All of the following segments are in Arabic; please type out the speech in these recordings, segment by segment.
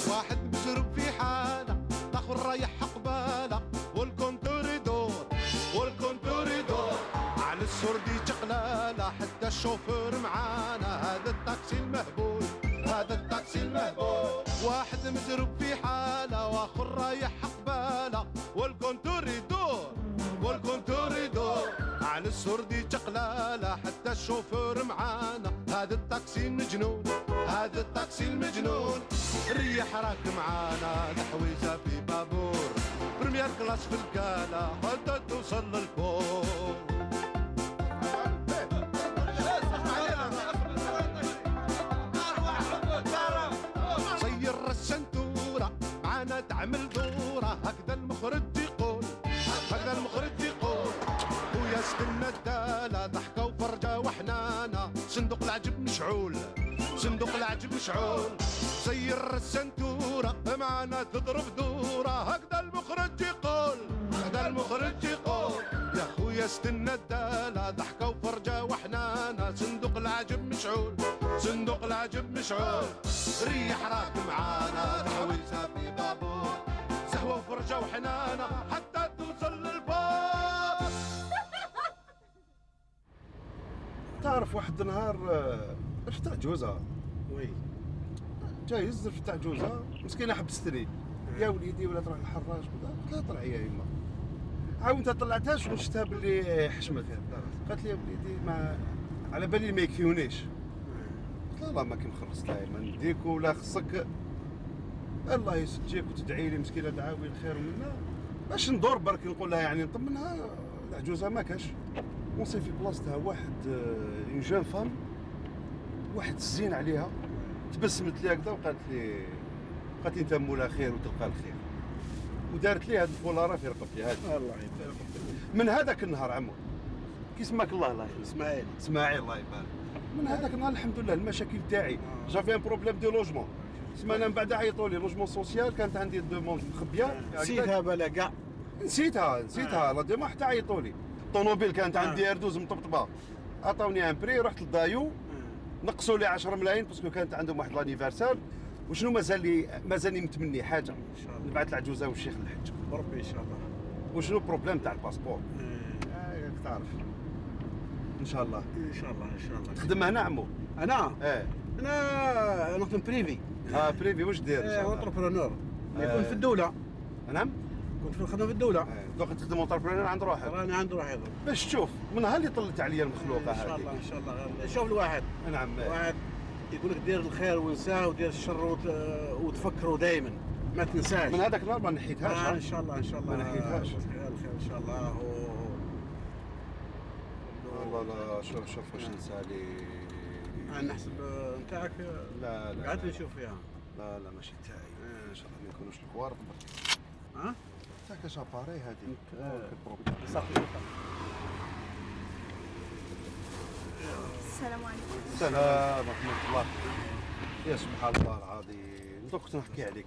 واحد مشروب في حالة، الاخر رايح قبالة، والكونتور يدور والكونتور يدور، على السردي تقلالة حتى الشوفور معانا. هذا التاكسي المهبول، هذا التاكسي المهبول. واحد مشروب في حالة واخر رايح قبالة، والكونتور يدور والكونتور يدور، على السردي تقلالة حتى الشوفور معانا. هذا التاكسي المجنون، هذا التاكسي المجنون. ريح راك معانا الحويزة في بابور، برميار كلاس في الكالة حتى توصل للفوق. صير السنتورة معانا تعمل دورة، هكذا المخرج يقول، هكذا المخرج يقول. ويا استنى الدالة ضحكة وفرجة وحنانة، صندوق العجب مشعول، صندوق العجب مشعول. سير السنتورة معانا تضرب دورة، هكذا المخرج يقول، هكذا المخرج يقول. يا خويا استنى الدالة ضحكة وفرجة وحنانة، صندوق العجب مشعول، صندوق العجب مشعول. ريح راك معانا الحويسة في بابور، سهوة وفرجة وحنانة حتى توصل للفوق. تعرف واحد النهار رفت عجوزة، وي جايز رفت عجوزة مسكينة حبستني. يا وليدي ولا تروح للحراج، قلت لها طلعي يا يما. عاونتها طلعتهاش وشفتها باللي حشمت. قالت لي يا وليدي ما على بالي ما يكفيونيش. قلت لها الله ما كي مخلصت لها يما نديك ولا خصك الله يسجيك وتدعي لي مسكينة دعاوي الخير منا باش ندور برك نقول لها يعني نطمنها. العجوزة ما كاش ونصير في بلاصتها واحد اون جون فام، واحد الزين عليها، تبسمت لي هكذا وقالت لي انت مولا خير وتلقى الخير، ودارت لي هاد الفولاره في رقبتي هذه. الله يبارك. من هذاك النهار عمو كي سماك الله يرحمه اسماعيل الله يبارك. من هذاك النهار الحمد لله المشاكل تاعي جافي ان بروبليم دو لوجمون. سمعنا من بعد عيطوا لي لوجمون سوسيال، كانت عندي دوموند مخبيه نسيتها بلا كاع. نسيتها لا ديما حتى عيطوا لي. الطوموبيل كانت عندي اردوز مطبطبه، عطاوني ان بري، رحت للدايو نقصوا لي 10 ملايين باسكو كانت عندهم واحد لانيفرسال. وشنو مازالني متمني حاجه ان شاء الله نبعث العجوزه والشيخ للحج بربي ان شاء الله. وشنو بروبليم تاع الباسبور راك تعرف. ان شاء الله ان شاء الله ان شاء الله. تخدم هنا عمو؟ انا ايه انا نخدم بريفي. بريفي واش دير ان شاء الله؟ انتربرونور يكون في الدوله. نعم كنت في الخدمه في الدوله. دوك تخدم انتربرونور عند روحك راني عند روحي هذا باش تشوف من نهار اللي طلت عليا المخلوقه هذه. ان شاء الله ان شاء الله. شوف الواحد نعم واحد يقول لك دير الخير وانساه ودير الشر وتفكروا دائما ما تنساش. من هذاك النهار ما نحيتهاش. ان شاء الله ان شاء الله ما نحيتهاش. الخير ان شاء الله. والله لا شوف واش نسى لي. انا نحسب نتاعك. لا قعدت نشوف فيها. لا ماشي تاعي ان شاء الله ما يكونوش الكوارث برك. ها تاعك اش اباري هذه صافي. السلام عليكم. السلام ورحمة الله. يا سبحان الله العظيم دوك كنت نحكي عليك.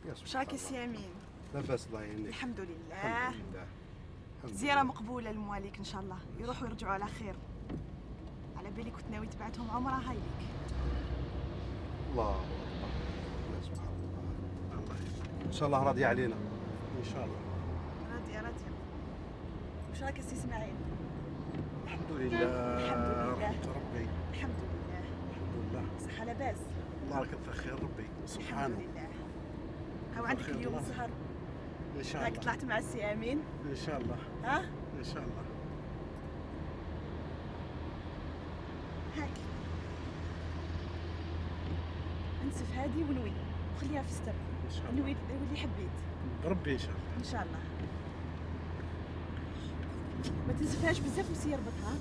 يا سبحان واش راك الله. سي امين؟ لاباس الله يعينك. الحمد لله. الحمد لله. زيارة مقبولة لمواليك ان شاء الله، يروحوا يرجعوا على خير. على بالي كنت ناوي تبعتهم عمرة هاي ليك. الله أكبر. يا سبحان الله. ان شاء الله راضي علينا. ان شاء الله. راضية. واش راك سي اسماعيل؟ الحمد لله. الحمد لله. ربي الحمد لله. الحمد لله. صحة لاباس؟ الله راك في خير ربي الحمد سبحانه. لله. هاو عندك بخير اليوم الله. السهر. ان شاء راك الله. طلعت مع السي امين؟ ان شاء الله. ها؟ ان شاء الله. هاك انسف هادي ونوي وخليها في السر. ان شاء الله. نوي اللي حبيت ربي ان شاء الله. ان شاء الله. ما تنسفهاش بزاف وسير ربطها.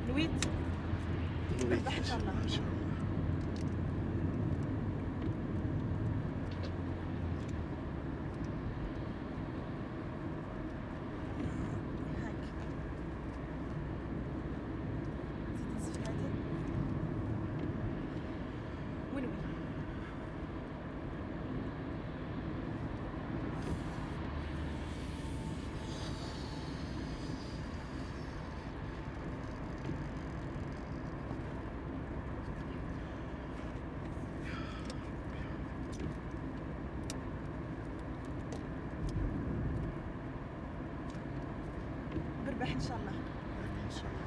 نويت ربح ان شاء الله. ان شاء الله. هاك زيد تنسف هادي ونوي. وبربح ان شاء الله. امين ان شاء الله.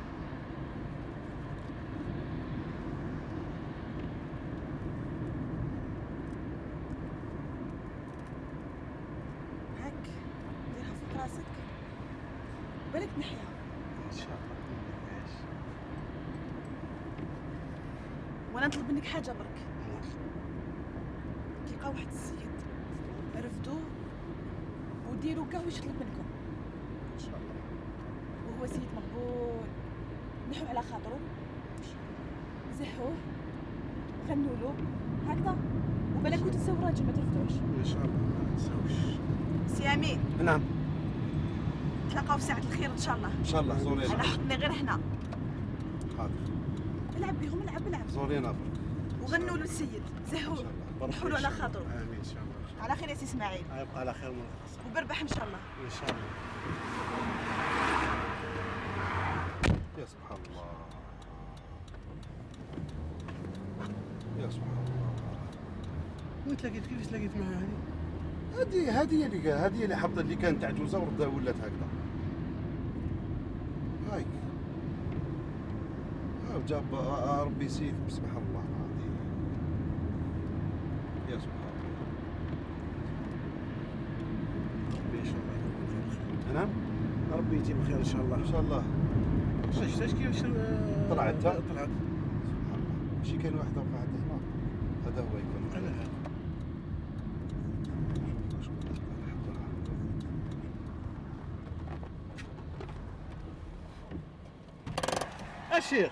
هاك ديرها فوق راسك بالك تنحيها. ان شاء الله. ماشي. وانا نطلب منك حاجه برك. تلقى واحد السيد رفدوه وديروا كاع واش يطلب منكم، ان شاء الله. وهو سيد مقبول. نحو على خاطره، زحوه، غنوا له هكذا، وبالك كنتو تساوي راجل ما ترفدوش. ان شاء الله ما نساوش. سي امين نعم تلاقاو في ساعه الخير ان شاء الله. ان شاء الله. انا زورينا. حطني غير هنا. حاضر. العب بيهم، العب زورينا برك. وغنوا له السيد، زهوه، برك نحولوا إن على شاء الله. خاطره. امين ان شاء الله. على خير يا سي اسماعيل، يبقى على خير من الخاصة. وبربح ان شاء الله. ان شاء الله. يا سبحان الله. يا سبحان الله. وانت لقيت كيفاش لقيت معها هذه؟ هذه اللي حبطت، اللي كانت عجوزه وردا ولات هكذا. هايك. جاب ربي يسيد. سبحان الله العظيم. يا سبحان الله. ربي ان شاء الله يكون خير. نعم. ربي يجيب خير ان شاء الله. ان شاء الله. شفتش كيفاش طلعت؟ طلعت. سبحان الله. ماشي كاين واحد وقع هنا. هذا هو يكون. على هذا. الشيخ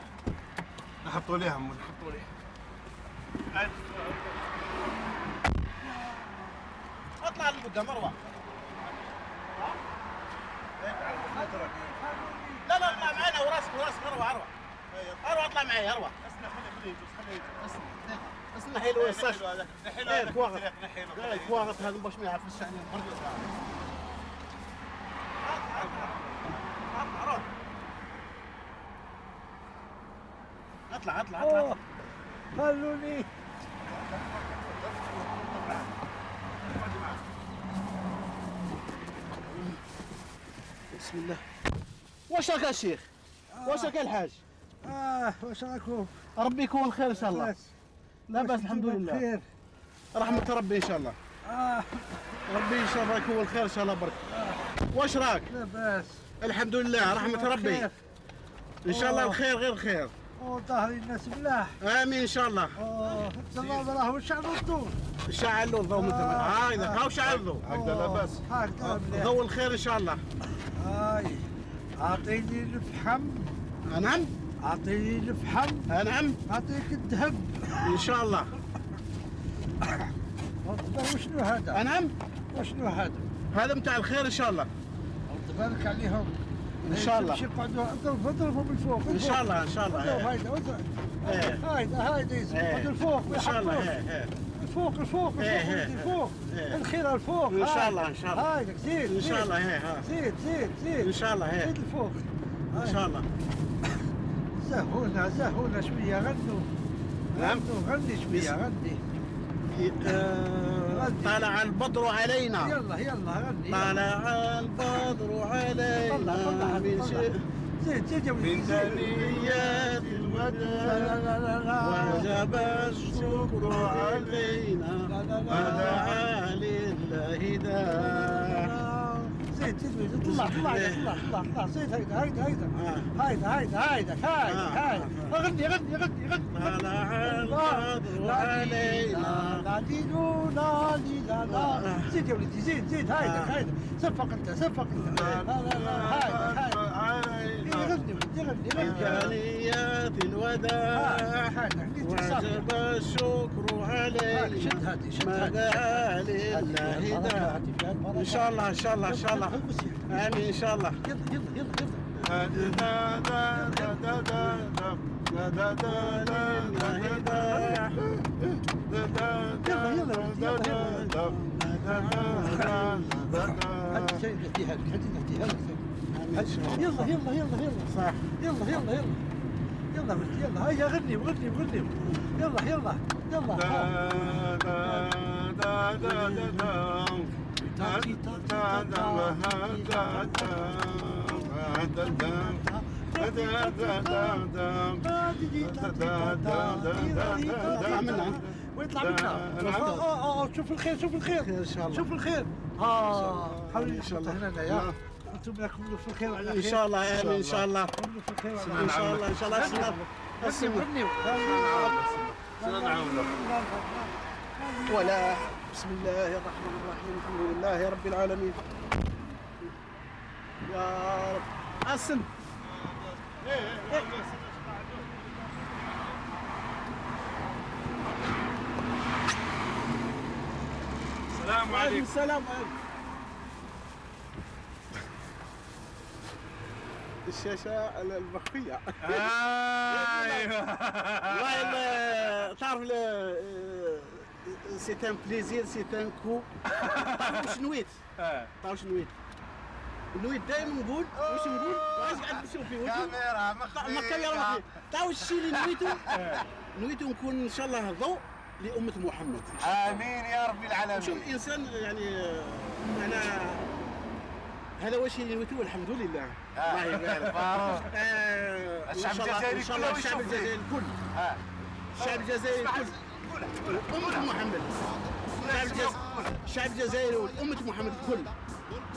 نحطوا ليه عمو، نحطوا ليه. اطلع لقدام اروح. لا لا اطلع معنا وراسك اروح اطلع معي اروح. اسمح لي وين صاش ايه كواغط هذا باش ما يعرف الشأن. اطلع خلوني. بسم الله. واش راك يا شيخ؟ واش راك يا الحاج؟ واش راكم؟ ربي يكون خير ان شاء الله. لا باس الحمد لله. خير. رحمة ربي ان شاء الله. ربي ان شاء الله يكون خير ان شاء الله برك. واش راك؟ لا باس. الحمد لله رحمة ربي. خير. ان شاء الله الخير غير الخير. ظهري الناس ملاح. امين ان شاء الله. الله راهو شعل الضوء. شعل الضوء من تما. هاو شعل الضوء. هكذا لا باس. هكذا مليح. ضوء الخير ان شاء الله. اعطيني الفحم. نعم. اعطيني الفحم. نعم. اعطيك الذهب. ان شاء الله. وشنو هذا؟ نعم. وشنو هذا؟ هذا متاع الخير ان شاء الله. رد بالك عليهم. ان شاء الله. تمشي يقعدوا اضربوا من فوق. ان شاء الله ان شاء الله. هايدا يقعدوا الفوق. ان شاء الله. الفوق الخير الفوق. ان شاء الله ان شاء الله. هايدك زيد ان شاء الله. زيد ان شاء الله. زيد الفوق ان شاء الله. زهونا شويه غنوا. نعم. غني شويه غني. طلع البدر علينا. يلا غني. طلع البدر علينا من زيد يا ولدي. من ثنيات الوداع وجب الشكر علينا ودعا لله داع. زيد طلع زيد هيدا غني طلع البدر علينا. لا زيد يا ولدي زيد هيدا صفق انت من ثنيات الوداع وجب الشكر علينا ودعا لله داع. ان شاء الله امين ان شاء الله. يلا صح. يلا هيا غني اطلع منها ويطلع منها. شوف الخير شوف الخير ان شاء الله. شوف الخير. حبيبي ان شاء الله هنا يا انتم لكم في الخير وعلى خير ان شاء الله امين ان شاء الله كلوا في الخير وعلى ان شاء الله ان شاء الله خير. هنيو ولا بسم الله الرحمن الرحيم الحمد لله رب العالمين يا رب قسم السلام وعليكم السلام الشاشة المخفية والله تعرف سي ان بليزير سي ان كو تعرف واش نويت تعرف واش نويت نويت دائما نقول واش نقول واش قاعد نشوف فيه كاميرا ما كاميرا مخفية تعرف واش الشيء اللي نويتو نكون ان شاء الله ضوء لأمة محمد امين يا رب العالمين. شوف الانسان يعني انا هذا واش اللي نويتو الحمد لله الله يبارك الشعب الجزائري ان شاء الله كله الشعب يشوف الجزائري الكل الشعب الجزائري الكل أمة محمد الشعب الجزائري وأمة محمد الكل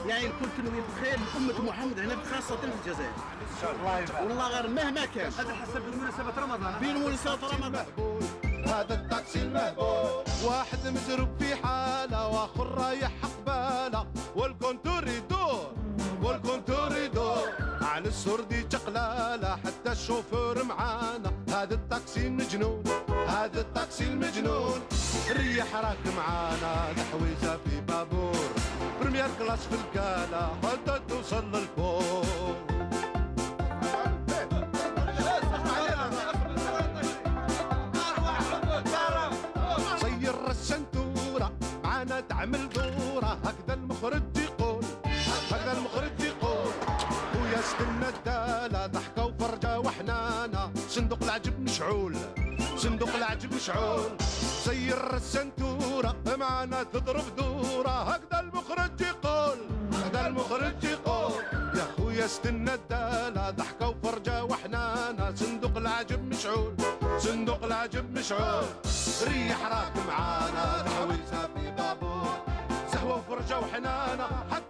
يعني الكل تنوي بخير لأمة محمد هنا خاصة في الجزائر الله يبارك. والله غير مهما كان هذا حسب بمناسبة رمضان. بمناسبة رمضان مهبول هذا التاكسي المهبول واحد مجروب في حاله واخر رايح قباله والكونتور يدور والكونتور يدور على السردي تقلاله حتى الشوفور معانا هذا التاكسي المجنون هذا التاكسي المجنون الريح راك معانا الحويزه في بابور برميير كلاس في الكاله حتى توصل للفوق سير السنتورة معانا تعمل دورة هكذا المخرج يقول هكذا المخرج يقول ويا استنى الدالة ضحكة وفرجة وحنانة صندوق العجب مشعول صندوق العجب مشعول سير السنتورة معانا تضرب دورة هكذا المخرج يقول هكذا المخرج يقول يا خويا استنى الدالة ضحكة وفرجة وحنانة صندوق العجب مشعول صندوق العجب مشعول ريح راك معانا الحويسة في بابور سهوة وفرجة وحنانة حتى